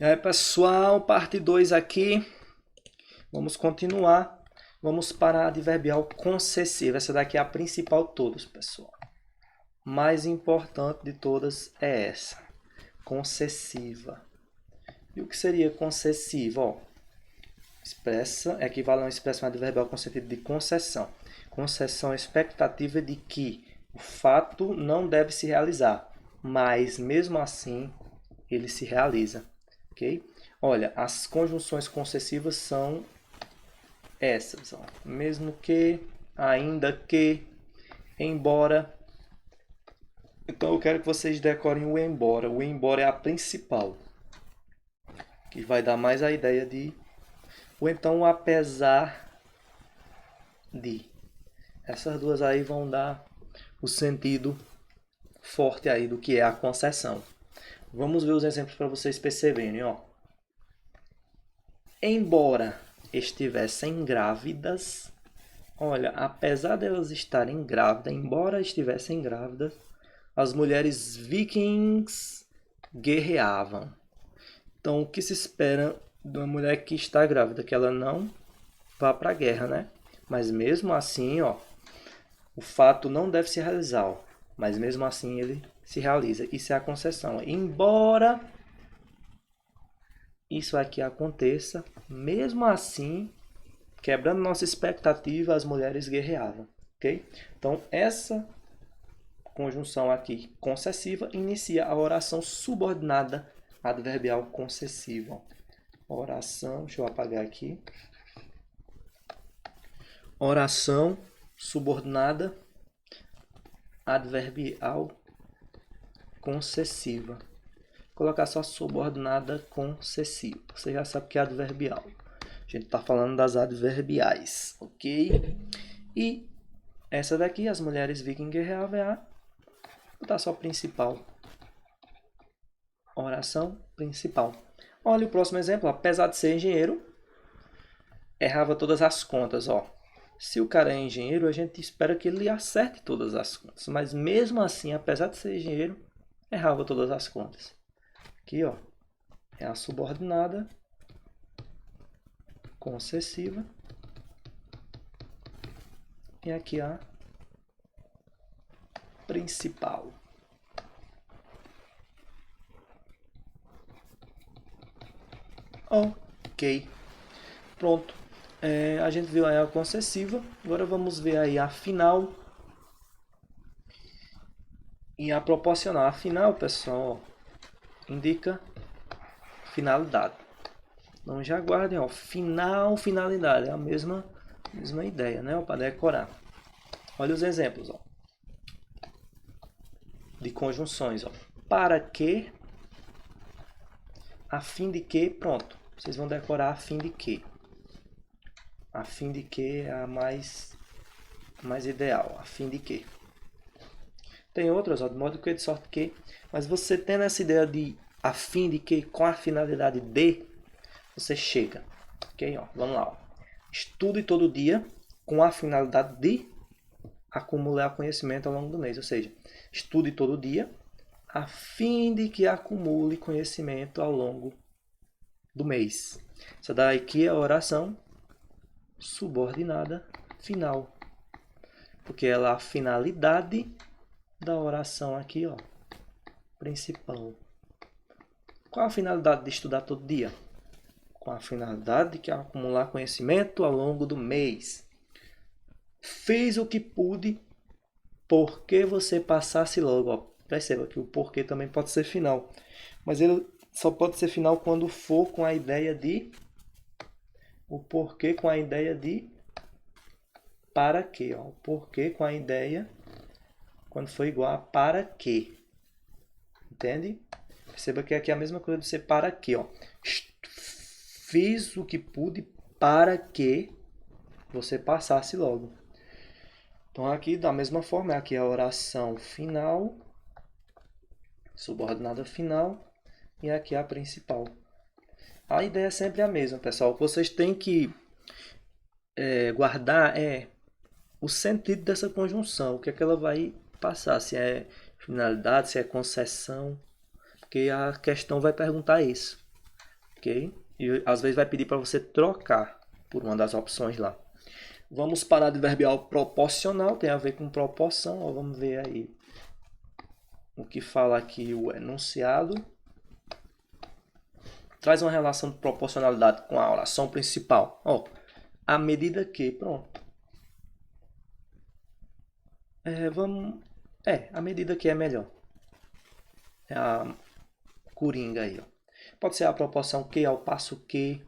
E aí, pessoal, parte 2 aqui. Vamos continuar. Vamos para a adverbial concessiva. Essa daqui é a principal de todas, pessoal. Mais importante de todas é essa. Concessiva. E o que seria concessiva? Ó, expressa, equivale a uma expressão adverbial com sentido de concessão. Concessão é expectativa de que o fato não deve se realizar, mas mesmo assim ele se realiza. Ok? Olha, as conjunções concessivas são essas. Ó. Mesmo que, ainda que, embora. Então eu quero que vocês decorem o embora. O embora é a principal, que vai dar mais a ideia de... Ou então apesar de. Essas duas aí vão dar o sentido forte aí do que é a concessão. Vamos ver os exemplos para vocês perceberem, ó. Embora estivessem grávidas, olha, apesar delas estarem grávidas, embora estivessem grávidas, as mulheres vikings guerreavam. Então, o que se espera de uma mulher que está grávida? Que ela não vá para a guerra, né? Mas mesmo assim, ó, o fato não deve se realizar, ó, mas mesmo assim ele se realiza. Isso é a concessão. Embora isso aqui aconteça, mesmo assim, quebrando nossa expectativa, as mulheres guerreavam, ok? Então, essa conjunção aqui, concessiva, inicia a oração subordinada adverbial concessiva. Oração, deixa eu apagar aqui. Oração subordinada adverbial concessiva. Vou colocar só subordinada concessiva. Você já sabe que é adverbial. A gente está falando das adverbiais, ok? E essa daqui, as mulheres vikings guerreavam, é a... Vou botar só principal. Oração principal. Olha o próximo exemplo. Apesar de ser engenheiro, errava todas as contas, ó. Se o cara é engenheiro, a gente espera que ele acerte todas as contas. Mas mesmo assim, apesar de ser engenheiro, errava todas as contas. Aqui, ó, é a subordinada concessiva. E aqui a principal. Ok. Pronto. A gente viu aí a concessiva. Agora vamos ver aí a final e a proporcional. A final, pessoal, ó, indica finalidade. Então já guardem, ó, final, finalidade, é a mesma ideia, né, para decorar. Olha os exemplos, ó, de conjunções, ó. Para que, a fim de que, pronto. Vocês vão decorar a fim de que. A fim de que é a mais ideal, a fim de que. Tem outras, ó, de modo que, de sorte que, mas você tendo essa ideia de a fim de que com a finalidade de, você chega. Ok? Ó, vamos lá. Ó. Estude todo dia com a finalidade de acumular conhecimento ao longo do mês. Ou seja, estude todo dia a fim de que acumule conhecimento ao longo do mês. Essa daqui é a oração subordinada final. Porque ela é a finalidade da oração aqui, ó, principal. Qual a finalidade de estudar todo dia? Com a finalidade de acumular conhecimento ao longo do mês. Fiz o que pude porque você passasse logo. Ó. Perceba que o porquê também pode ser final. Mas ele só pode ser final quando for com a ideia de... O porquê com a ideia de... Para quê? Ó. O porquê com a ideia... Quando for igual a para quê. Entende? Perceba que aqui é a mesma coisa de ser para quê. Ó. Fiz o que pude para que você passasse logo. Então aqui da mesma forma, aqui é a oração final, subordinada final, e aqui é a principal. A ideia é sempre a mesma, pessoal. O que vocês têm que guardar é o sentido dessa conjunção, o que é que ela vai passar, se é finalidade, se é concessão, porque a questão vai perguntar isso. ok? E às vezes vai pedir para você trocar por uma das opções lá. Vamos para adverbial proporcional, tem a ver com proporção. Ó, vamos ver aí o que fala aqui o enunciado. Traz uma relação de proporcionalidade com a oração principal. Ó, à medida que, pronto. À medida que é melhor. É a coringa aí, ó. Pode ser a proporção que ao passo que.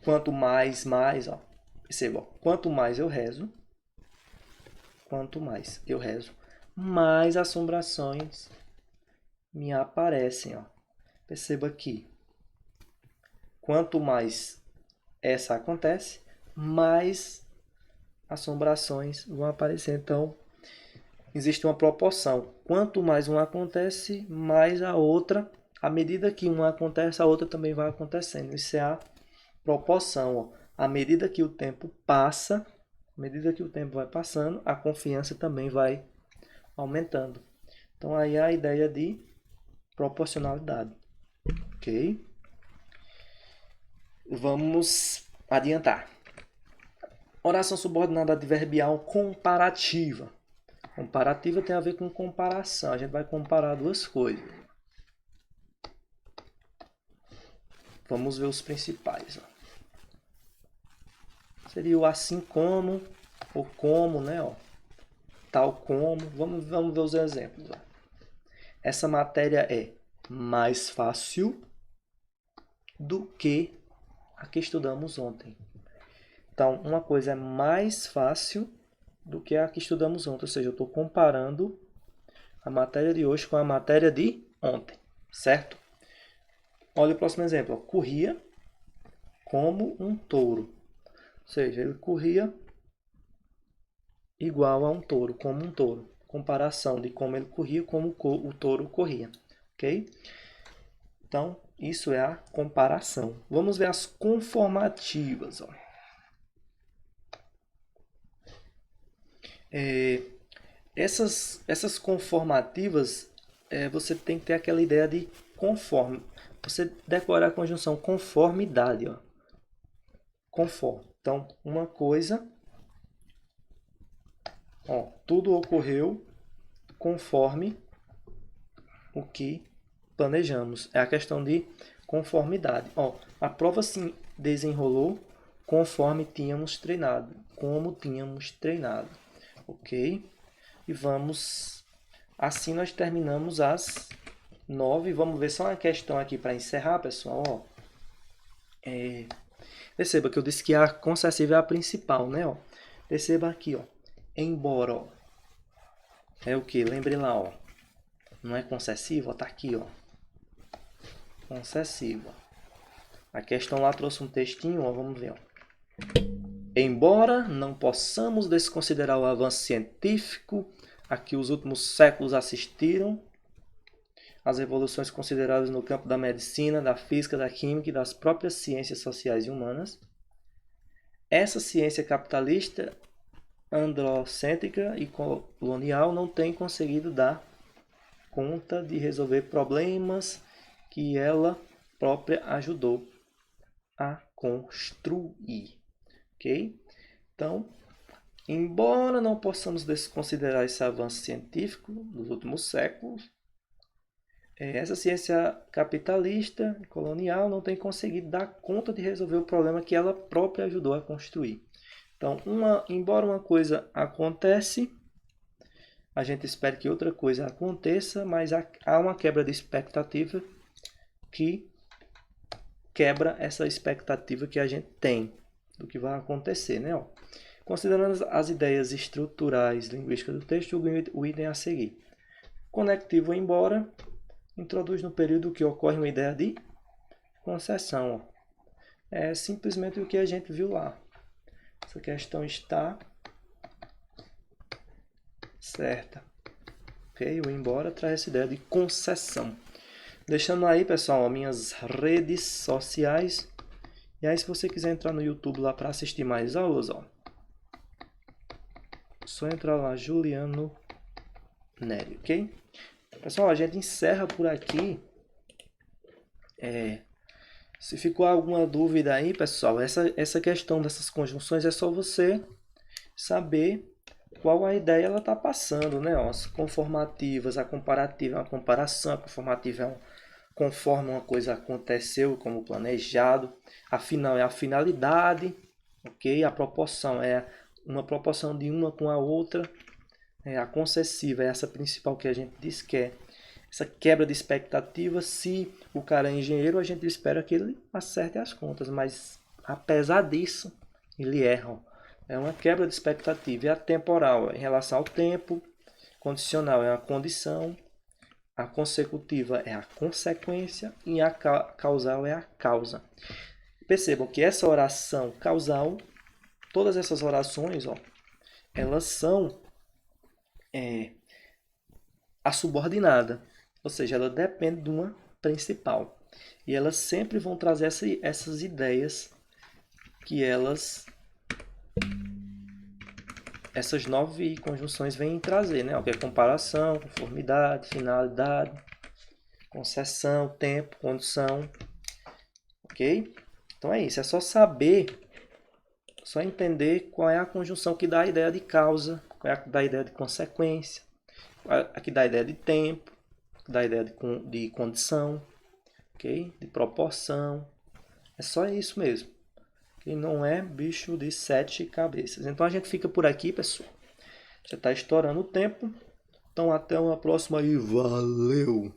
Quanto mais, ó. Perceba, ó. Quanto mais eu rezo, mais assombrações me aparecem, ó. Perceba aqui. Quanto mais essa acontece, mais assombrações vão aparecer. Então, existe uma proporção. Quanto mais uma acontece, mais a outra. À medida que uma acontece, a outra também vai acontecendo. Isso é a proporção. Ó. À medida que o tempo passa, à medida que o tempo vai passando, a confiança também vai aumentando. Então, aí é a ideia de proporcionalidade. Ok? Vamos adiantar. Oração subordinada adverbial comparativa. Comparativa tem a ver com comparação. A gente vai comparar duas coisas. Vamos ver os principais. Ó. Seria o assim como, ou como, né? Ó. Tal como. Vamos ver os exemplos. Ó. Essa matéria é mais fácil do que a que estudamos ontem. Então, uma coisa é mais fácil do que a que estudamos ontem. Ou seja, eu estou comparando a matéria de hoje com a matéria de ontem. Certo? Olha o próximo exemplo. Ó. Corria como um touro. Ou seja, ele corria igual a um touro, como um touro. Comparação de como ele corria, como o touro corria. Ok? Então, isso é a comparação. Vamos ver as conformativas. Ó. Essas conformativas, você tem que ter aquela ideia de conforme. Você decora a conjunção conformidade. Ó. Conforme. Então, uma coisa, ó, tudo ocorreu conforme o que planejamos. É a questão de conformidade. Ó, a prova se desenrolou conforme tínhamos treinado. Como tínhamos treinado. Ok? E vamos... Assim nós terminamos as 9. Vamos ver só uma questão aqui para encerrar, pessoal. Ó. Perceba que eu disse que a concessiva é a principal, né? Ó. Perceba aqui, ó. Embora, ó. É o que? Lembre lá, ó. Não é concessiva? Tá aqui, ó. Concessiva. A questão lá trouxe um textinho, ó. Vamos ver, ó. Embora não possamos desconsiderar o avanço científico a que os últimos séculos assistiram, as revoluções consideradas no campo da medicina, da física, da química e das próprias ciências sociais e humanas, essa ciência capitalista, androcêntrica e colonial não tem conseguido dar conta de resolver problemas que ela própria ajudou a construir. Ok? Então, embora não possamos desconsiderar esse avanço científico dos últimos séculos, essa ciência capitalista e colonial não tem conseguido dar conta de resolver o problema que ela própria ajudou a construir. Então, embora uma coisa acontece, a gente espera que outra coisa aconteça, mas há uma quebra de expectativa que quebra essa expectativa que a gente tem do que vai acontecer, né? Ó, considerando as ideias estruturais linguísticas do texto, o item a seguir. Conectivo embora introduz no período que ocorre uma ideia de concessão. Ó. É simplesmente o que a gente viu lá. Essa questão está certa. Ok? O embora traz essa ideia de concessão. Deixando aí, pessoal, as minhas redes sociais. E aí, se você quiser entrar no YouTube lá para assistir mais aulas, ó, só entrar lá, Juliano Neri, ok? Pessoal, a gente encerra por aqui Se ficou alguma dúvida aí, pessoal, essa questão dessas conjunções é só você saber qual a ideia ela está passando, né? Ó, as conformativas, a comparativa é uma comparação, a conformativa é conforme uma coisa aconteceu como planejado, a final é a finalidade, ok? A proporção é uma proporção de uma com a outra, a concessiva é essa principal que a gente diz que é essa quebra de expectativa. Se o cara é engenheiro, a gente espera que ele acerte as contas, mas apesar disso, ele erra. É uma quebra de expectativa. E a temporal em relação ao tempo, condicional é a condição, a consecutiva é a consequência e a causal é a causa. Percebam que essa oração causal, todas essas orações, ó, elas são a subordinada, ou seja, ela depende de uma principal. E elas sempre vão trazer essas ideias que essas 9 conjunções vêm trazer, né? O que é comparação, conformidade, finalidade, concessão, tempo, condição, ok? Então é isso, é só saber, só entender qual é a conjunção que dá a ideia de causa, qual é a que dá a ideia de consequência, qual é a que dá a ideia de tempo, dá a ideia de condição, ok? De proporção. É só isso mesmo. Que não é bicho de 7 cabeças. Então a gente fica por aqui, pessoal. Já está estourando o tempo. Então até uma próxima e valeu!